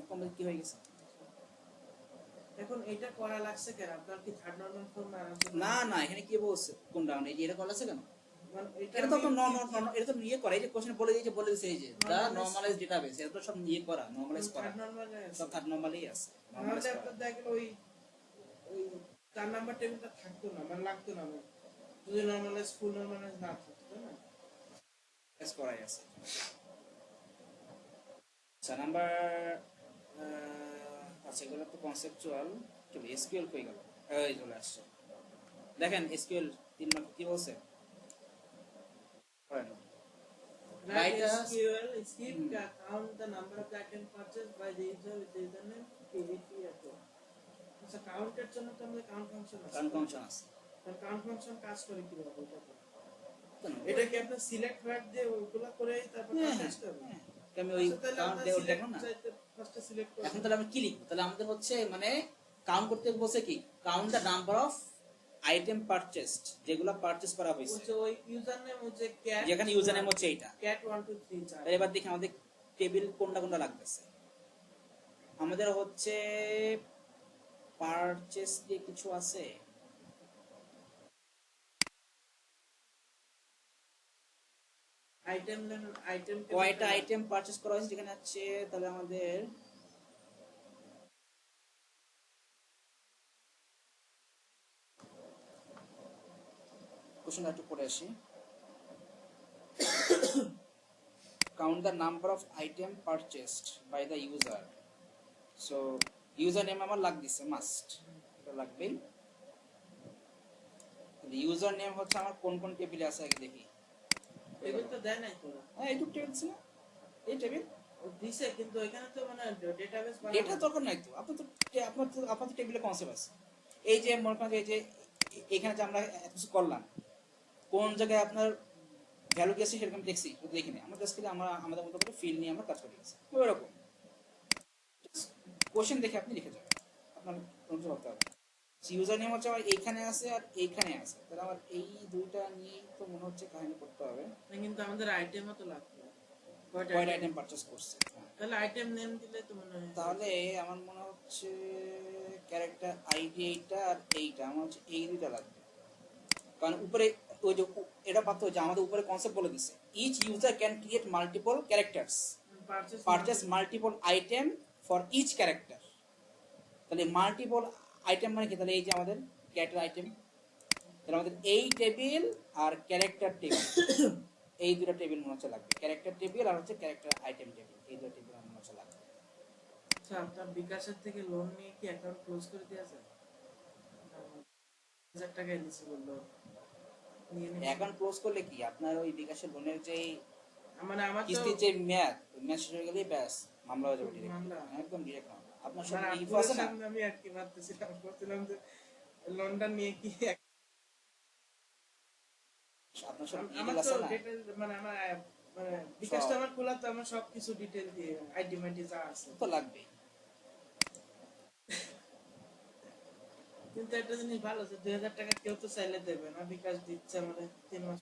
কম্পোজিট কি হয়ে গেছে এখন এটা করা লাগছে কেন আপনার কি থার্ড নরমাল ফর্ম না না এখানে কি বলছে কোন ডাউন এই যে এটা করা আছে কেন এটা এটা তো এটা তো নিয়ে করে এই যে কোশ্চেন বলে দিয়েছে এই যে দা নরমালাইজ ডেটাবেস এটা তো সব নিয়ে করা নরমালাইজ করা থার্ড নরমাল সব থার্ড নরমালি আছে নরমালি আপনার দেখেন ওই চার নাম্বার টেবিলটা থাকতো না মানে লাগতো না যদি নরমালাইজ ফুল নরমালাইজ না থাকতো তাই না এস করাই আছে আচ্ছা নাম্বার আচ্ছা এগুলো তো কনসেপচুয়াল চলো এসকিউএল কই গেল এই চলে আসছে দেখেন এসকিউএল 3 নম্বর কি বলছে পড়েন Write SQL skip count the number of the item purchased by the user with the username PVT আচ্ছা কাউন্টের জন্য তো আমাদের কাউন্ট ফাংশন আছে কাউন্ট ফাংশন আছে তার কাউন্ট ফাংশন কাজ করে কিভাবে এটা কি আপনি সিলেক্ট ওয়ার্ড দিয়ে ওগুলা করে তারপর কাজ করতে হবে আমি ওই কাউন্ট দেও দেখো না ফার্স্ট সিলেক্ট করব এখন তাহলে আমি কি লিখব তাহলে আমাদের হচ্ছে মানে কাউন্ট করতে বলছে কি count the number of item purchased যেগুলো পারচেজ করা হয়েছে ওই ইউজার নেম হচ্ছে ক্যাট যেখানে ইউজার নেম হচ্ছে এইটা ক্যাট 1 2 3 4 এবার দেখি আমাদের টেবিল কোনটা লাগতেছে আমাদের হচ্ছে পারচেজ দিয়ে কিছু আছে আইটেম কয়টা আইটেম পারচেজ করা হয়েছে যেখানে আছে তাহলে আমাদের কোশ্চেনটা একটু পড়ে আসি count the number of item purchased by the user so user name আমার লাগ দিছে মাস্ট এটা লাগবেই ইউজার নেম হচ্ছে আমার কোন কোন টেবিলে আছে আগে দেখি টেবিল তো দেয় নাই তোরা হ্যাঁ এই টেবিল আছে না এই টেবিল দিছে কিন্তু এখানে তো মানে ডেটাবেস ডেটা দরকার নাই তো আপনার তো টেবিলে কনসেপ্ট আছে এই যে মনে করেন এই যে এখানে যে আমরা কিছু করলাম কোন জায়গায় আপনার ভ্যালু কি আছে সেরকম দেখছি দেখি না আমরা জাস্ট আমরা আমাদের মতো করে ফিল নিয়ে আমরা কাজ করে গেছি ওইরকম কোশ্চেন দেখে আপনি লিখে যাবেন আপনার কোনো কিছু ভাবতে হবে ইউজার নেম হচ্ছে আমার এইখানে আছে আর এইখানে আছে তাহলে আমার এই দুইটা নিয়ে তো মনে হচ্ছে কাহিনী করতে হবে কিন্তু আমাদের আইটেমও তো লাগবে কয়টা আইটেম পারচেজ করছে তাহলে আইটেম নেম দিলে তো মনে হয় তাহলে আমার মনে হচ্ছে ক্যারেক্টার আইডি এইটা আর এইটা আমার হচ্ছে এই দুইটা লাগবে কারণ উপরে ওই যে এটা পাচ্ছ যে আমাদের উপরে কনসেপ্ট বলে দিছে each user can create multiple characters purchase multiple item for each character তাহলে মাল্টিপল আইটেম মানে কি? তাহলে এই যে আমাদের ক্যারেক্টার আইটেম, তাহলে আমাদের এই টেবিল আর ক্যারেক্টার টেবিল, এই দুটো টেবিল মনে হচ্ছে লাগবে। ক্যারেক্টার টেবিল আর হচ্ছে ক্যারেক্টার আইটেম টেবিল, এই দুটো টেবিল মনে হচ্ছে লাগবে। আচ্ছা, আপনার বিকাশের থেকে লোন নিয়ে কি অ্যাকাউন্ট ক্লোজ করে দিয়েছে? 1000 টাকা এলসি বললো নিয়ে নিয়েছে। অ্যাকাউন্ট ক্লোজ করলে কি আপনার ওই বিকাশের লোনের যে মানে আমার তো কিস্তির যে মেয়াদ, ওই মেয়াদ শেষ হয়ে গেলেই ব্যাস মামলা হয়ে যাবে ডিরেক্ট, মামলা। একদম ডিরেক্ট মামলা। আপনার মানে সাথে ইনফো আপনার আছে না? সামনে আমি আর কি ভাবতেছিলাম, বলছিলাম যে লোনটা নিয়ে কি আপনার সাথে আমার ডিটেল তো আছে না? ডিটেইল মানে আমার মানে বিকাশটা আমার খোলা, তো আমার সবকিছু ডিটেইল দিয়ে আইডি মাইডি যা আছে। তো লাগবে। কিন্তু একটা জিনিস ভালো যে 2000 টাকা কেউ তো চাইলে দেবে না, বিকাশ দিচ্ছে আমাদের 3 মাস।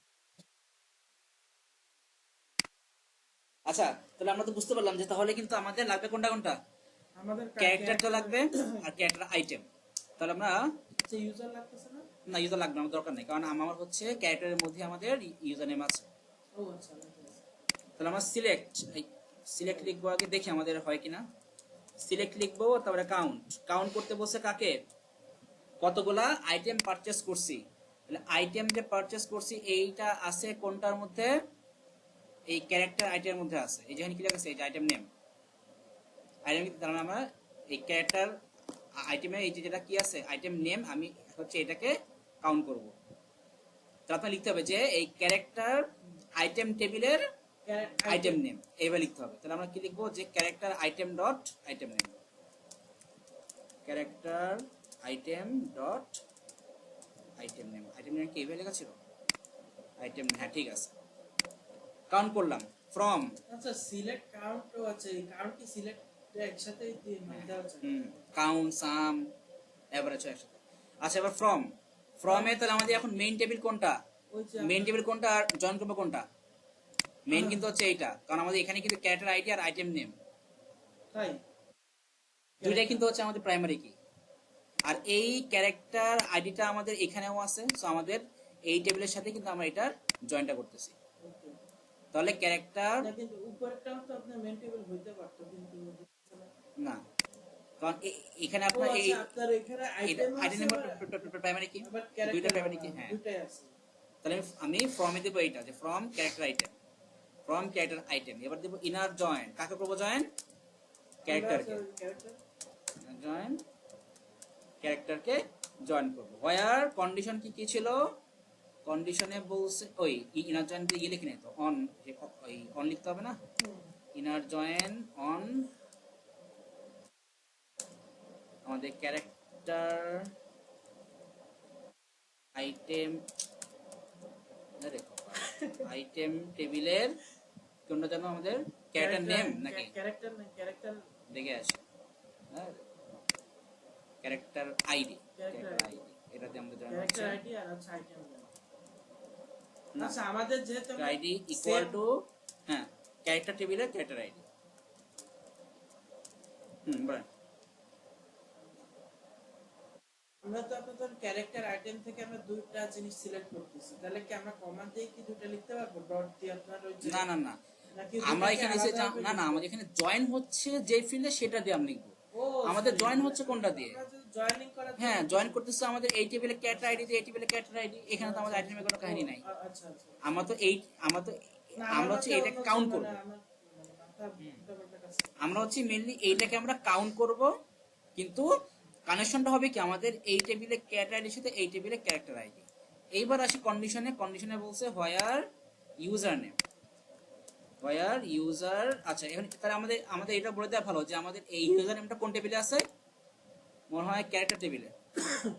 আচ্ছা, তাহলে আমরা তো বুঝতে পারলাম যে তাহলে কিন্তু আমাদের লাগবে কোনটা কোনটা? আমাদের ক্যারেক্টারটা লাগবে আর ক্যারেক্টার আইটেম। তাহলে আমরা আচ্ছা, ইউজার লাগতেছে না? না, ইউজার লাগবে, আমার দরকার নেই, কারণ আমার হচ্ছে ক্যারেক্টারের মধ্যে আমাদের ইউজার নেম আছে। ও আচ্ছা, তাহলে আমরা সিলেক্ট লিখবো আগে, দেখি আমাদের হয় কিনা। সিলেক্ট লিখবো, তারপরে কাউন্ট। কাউন্ট করতে বলছে কাকে? কতগুলা আইটেম পারচেস করছি। তাহলে আইটেম যে পারচেস করছি এইটা আছে কোনটার মধ্যে? এই ক্যারেক্টার আইটেমের মধ্যে আছে। এই যেখানে কি লেখা আছে, এই যে আইটেম নেম। আইটেম, তার আমরা এই ক্যারেক্টার আইটেমে এই যে যেটা কি আছে আইটেম নেম, আমি হচ্ছে এটাকে কাউন্ট করব। তাহলে আপনার লিখতে হবে যে এই ক্যারেক্টার আইটেম টেবিলের আইটেম নেম, এইভাবে লিখতে হবে। তাহলে আমরা কি লিখবো? যে character item dot item name, character item dot item name. Item name কি এইভাবে লেখা ছিল? আইটেম, হ্যাঁ ঠিক আছে। কাউন্ট করলাম ফ্রম। আচ্ছা, সিলেক্ট কাউন্টও আছে, এই কাউন্ট কি সিলেক্ট একসাথে দেওয়া যায়? কাউন্ট, সাম, এভারেজ একসাথে। আচ্ছা, এবার ফ্রম। ফ্রমে তাহলে আমাদের এখন মেইন টেবিল কোনটা? ওই যে মেইন টেবিল কোনটা আর জয়েন করবো কোনটা? মেইন কিন্তু হচ্ছে এইটা, কারণ আমাদের এখানে কিন্তু ক্যারেক্টার আইডি আর আইটেম নেম তাই দুইটাই কিন্তু হচ্ছে আমাদের প্রাইমারি কি। আর এই ক্যারেক্টার আইডিটা আমাদের এখানেও আছে, সো আমাদের এই টেবিলের সাথে কিন্তু আমরা এটা জয়েনটা করতেছি। ওকে। তাহলে ক্যারেক্টার না, কিন্তু উপরেরটাও তো আপনার মেইন টেবিল হইতে পারতো, কিন্তু হচ্ছে না। না, কারণ এখানে ও আপনার এই আচ্ছা, আপনার এখানে আইটেম আইটেম আছে নাম্বার প্রাইমারি কি, আবার দুইটা ক্যারেক্টার প্রাইমারি কি, হ্যাঁ। দুটাই আছে। তাহলে আমি ফ্রমে দেবো এইটা, যে from character item, from character item. এবার দেবো ইনার জয়েন। কাকে করবো জয়েন? ক্যারেক্টারকে। ক্যারেক্টার জয়েন ক্যারেক্টারকে জয়েন করবো। হোয়ার কন্ডিশন কি কি ছিল? কন্ডিশনে বলছে ওই ইনার জয়েন দিয়ে লিখে নেই তো, অন, ওই অন লিখতে হবে না? ইনার জয়েন অন আমাদের ক্যারেক্টার আইটেম, আইটেম টেবিলের কোনটা যেন আমাদের ক্যারেক্টার নেম নাকি ক্যারেক্টার না, ক্যারেক্টার দেখে আসে, হ্যাঁ, character ID, Character character ID, এটাতে আমাদের জয়েন হচ্ছে। ক্যারেক্টার আইডি আর হচ্ছে আইটেম। না, আচ্ছা, আমাদের যেহেতু আইডি ইকুয়াল টু, হ্যাঁ, ক্যারেক্টার টেবিলের ক্যারেক্টার আইডি। বলেন। আমরা তো আপনাদের ক্যারেক্টার আইটেম থেকে আমরা দুইটা জিনিস সিলেক্ট করতেছি, তাহলে কি আমরা কমা দিয়ে কি দুটো লিখতে পারবো? ডট দিয়ে আপনার ওই যে, না না না, নাকি আমরা দুটাকে এখানে আলাদাভাবে না না, আমাদের এখানে জয়েন হচ্ছে যে ফিল্ডে সেটা দিয়ে আমরা লিখবো। ও, আমাদের জয়েন হচ্ছে কোনটা দিয়ে? জয়েনিং করা। হ্যাঁ, জয়েন করতেছে আমাদের এই টেবিলে ক্যারেক্টার আইডি, এই টেবিলে ক্যারেক্টার আইডি। এখানে তো আমাদের আইটেমের কোনো কাহিনী নাই। আচ্ছা আচ্ছা, আমরা তো না, আমরা হচ্ছে মাথায় এটাকে অন্য কাউন্ট ছিল, করব। মানে আমার মাথা উল্টাপাল্টা কাজ করে। আমরা হচ্ছে মেইনলি এইটাকে আমরা কাউন্ট করব, কিন্তু কানেকশনটা হবে কি আমাদের এই টেবিলে ক্যারেক্টার আইডির সাথে এই টেবিলে ক্যারেক্টার আইডি। এইবার আসি কন্ডিশনে। কন্ডিশনে বলছে হোয়ার ইউজার নেম, হোয়ার ইউজার। আচ্ছা, এখন তাহলে আমাদের এটা বলে দেওয়া ভালো যে আমাদের এই ইউজার নেমটা কোন টেবিলে আছে? মনে হয় ক্যারেক্টার টেবিলে।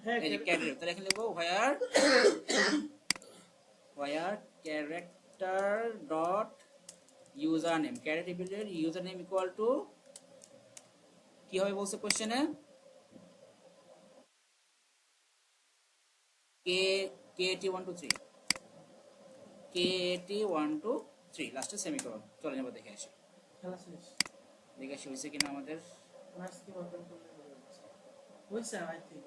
হ্যাঁ, এই যে ক্যারেক্টার, তাহলে এখানে লিখবো where character dot user name. Character টেবিলের ইউজার নেম ইকুয়াল টু কি হবে বলছে কোশ্চেনে? kt123, kt123 লাস্টে সেমিকোলন। চলে যাবো দেখে আসি, খেলা শেষ। দেখে আসি হয়েছে কিনা আমাদের। মাস কি ওপেন করলে হইছে, আই থিংক।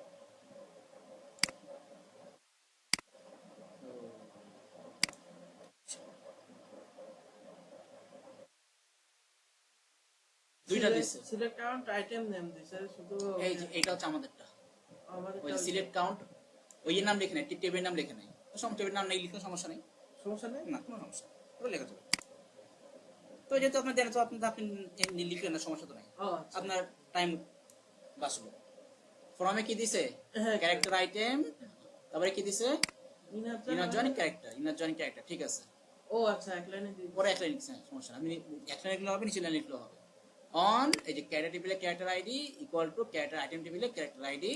দুইটা দিছে। সিলেক্ট কাউন্ট আইটেম নেম দিছে শুধু। এই যে এটা হচ্ছে আমাদেরটা, আমাদের ওই সিলেক্ট কাউন্ট ওই এর নাম লিখে নাই, টেবিলের নাম লিখে নাই, টেবিলের নাম নেই লিখলে সমস্যা নেই, সমস্যা নেই। না কোনো সমস্যা নেই, ওটা লেখা যাবে। তো যেহেতু আপনার দেন তো আপনি লিখলেন না, সমস্যা তো নাই, ও আচ্ছা। আপনার টাইম বাঁচলো। ফর্মে কি দিছে? হ্যাঁ, ক্যারেক্টার আইটেম, তারপরে কি দিছে? Inner join character. Character, inner join character, ঠিক আছে। ও আচ্ছা, এক লাইনে দিয়ে পরে এক লাইন লিখছে, সমস্যা না, আপনি এক লাইন লিখলে হবে, নিচে লাইন লিখলেও হবে। অন এই যে ক্যারেক্টার টেবিলে character ID equal to character item টেবিলে ক্যারেক্টার আইডি,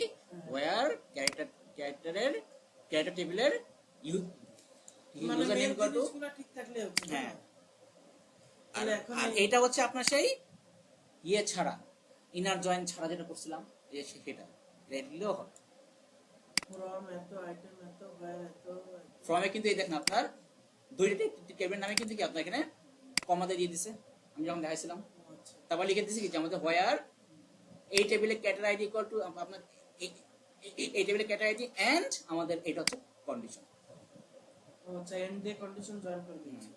ওয়্যার ক্যারেক্টার টেবিলের মানে user name main equal to, জিনিসগুলো ঠিক থাকলে হচ্ছে। হ্যাঁ। তাহলে এখন আর এইটা হচ্ছে আপনার সেই ইয়ে ছাড়া, ইনার জয়েন ছাড়া যেটা করছিলাম, এই সেটা এটা দিলেও হবে। ফ্রম এত আইটেম এত ওয়্যার এত ফর্মে কিন্তু এই দেখেন আপনার দুইটা টেবিলের নামে কিন্তু কি আপনার এখানে কমাতে দিয়ে দিছে, আমি যখন দেখাইছিলাম। আচ্ছা। তারপর লিখে দিছি কি যে আমাদের হোয়ার এই টেবিলে ক্যাটার আইডি ইকুয়াল টু আপনার এই টেবিলে ক্যাটার আইডি এন্ড আমাদের এটা হচ্ছে কন্ডিশন। আচ্ছা, এন্ড দিয়ে কন্ডিশন জয়েন করে দিচ্ছি।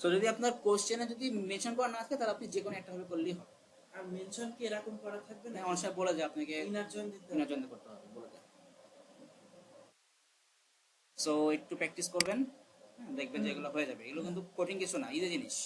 সো যদি আপনার কোশ্চেনে যদি মেনশন করা না থাকে, তাহলে আপনি যে কোনো একটা ভাবে করলেই হবে। আর মেনশন কি এরকম করা থাকবে না? অনেক সময় বলে যে আপনাকে ইনার জয়েন দিতে ইনার হবে। জয়েন করতে হবে, বলে দেয়। সো একটু প্র্যাকটিস করবেন, দেখবেন যে এগুলো হয়ে যাবে। এগুলো কিন্তু কঠিন কিছু না, ইজি জিনিস।